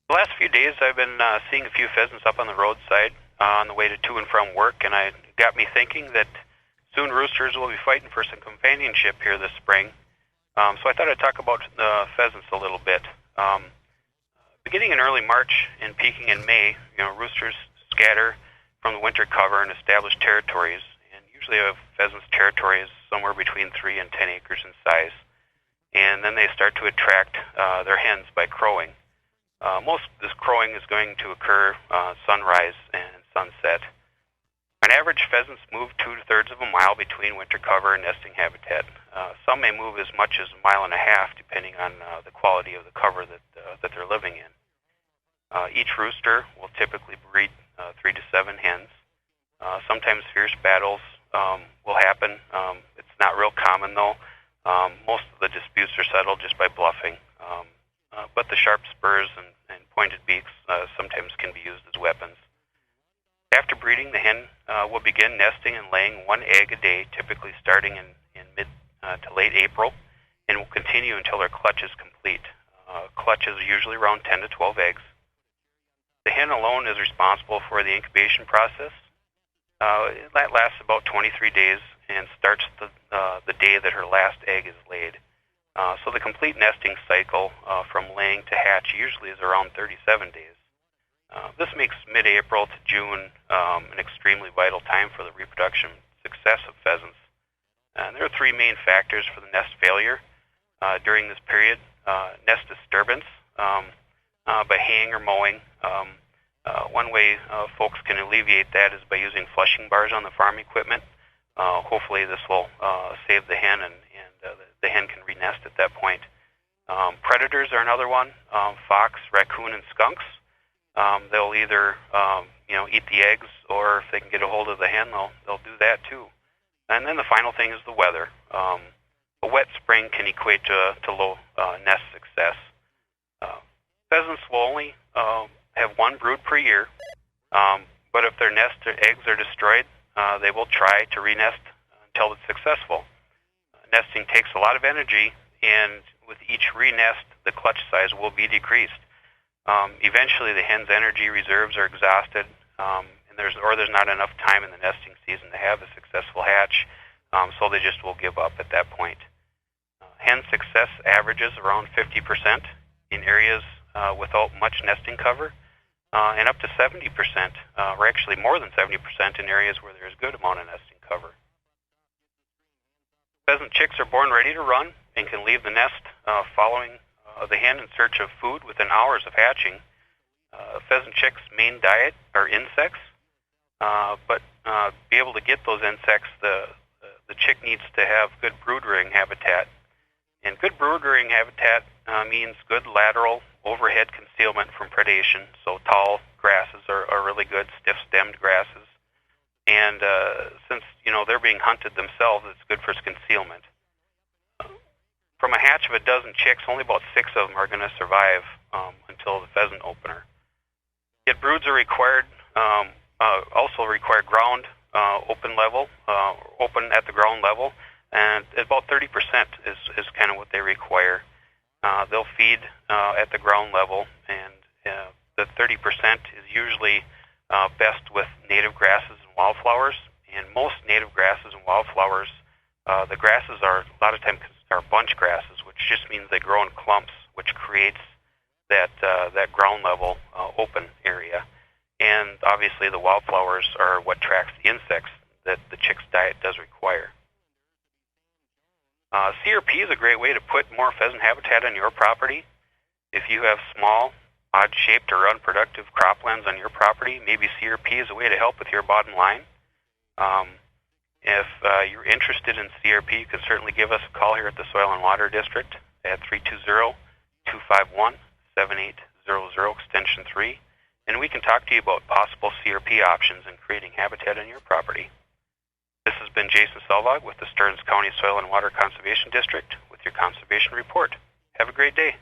The last few days I've been seeing a few pheasants up on the roadside on the way to and from work, and it got me thinking that soon roosters will be fighting for some companionship here this spring. So I thought I'd talk about pheasants a little bit. Beginning in early March and peaking in May, roosters scatter from the winter cover and establish territories, and usually a pheasant's territory is somewhere between 3 and 10 acres in size. And then they start to attract their hens by crowing. Most of this crowing is going to occur sunrise and sunset. On average, pheasants move 2/3 of a mile between winter cover and nesting habitat. Some may move as much as 1.5 miles, depending on the quality of the cover that they're living in. Each rooster will typically breed 3 to 7 hens. Sometimes fierce battles will happen. It's not real common, though. Most of the disputes are settled just by bluffing. But the sharp spurs and pointed beaks sometimes can be used as weapons. After breeding, the hen will begin nesting and laying 1 egg a day, typically starting in mid to late April, and will continue until her clutch is complete. Clutch is usually around 10 to 12 eggs. The hen alone is responsible for the incubation process. That lasts about 23 days and starts the day that her last egg is laid. So the complete nesting cycle from laying to hatch usually is around 37 days. This makes mid-April to June an extremely vital time for the reproduction success of pheasants. And there are 3 main factors for the nest failure during this period. Nest disturbance by haying or mowing. One way folks can alleviate that is by using flushing bars on the farm equipment. Hopefully this will save the hen and the hen can re-nest at that point. Predators are another one. Fox, raccoon, and skunks. They'll either eat the eggs, or if they can get a hold of the hen, they'll do that too. And then the final thing is the weather. A wet spring can equate to low nest success. Pheasants will only have 1 brood per year, but if their nest or eggs are destroyed, they will try to re-nest until it's successful. Nesting takes a lot of energy, and with each re-nest, the clutch size will be decreased. Eventually, the hen's energy reserves are exhausted, and there's not enough time in the nesting season to have a successful hatch, so they just will give up at that point. Hen success averages around 50% in areas without much nesting cover, and up to 70%, or actually more than 70% in areas where there's good amount of nesting cover. Pheasant chicks are born ready to run and can leave the nest following the hen in search of food within hours of hatching. Pheasant chicks' main diet are insects, but be able to get those insects, the chick needs to have good brood-rearing habitat. And good brood-rearing habitat means good lateral overhead concealment from predation. So tall grasses are really good, stiff-stemmed grasses. And since they're being hunted themselves, it's good for concealment. From a hatch of a dozen chicks, only about 6 of them are going to survive until the pheasant opener. Yet broods are required, also require ground open at the ground level, and about 30% is kind of what they require. They'll feed at the ground level, and the 30% is usually best with native grasses and wildflowers. And most native grasses and wildflowers, the grasses are a lot of times are bunch grasses, which just means they grow in clumps, which creates that ground level open area. And obviously the wildflowers are what attracts the insects that the chick's diet does require. CRP is a great way to put more pheasant habitat on your property. If you have small, odd-shaped or unproductive croplands on your property, maybe CRP is a way to help with your bottom line. If you're interested in CRP, you can certainly give us a call here at the Soil and Water District at 320-251-7800, extension 3, and we can talk to you about possible CRP options in creating habitat on your property. This has been Jason Selvog with the Stearns County Soil and Water Conservation District with your conservation report. Have a great day.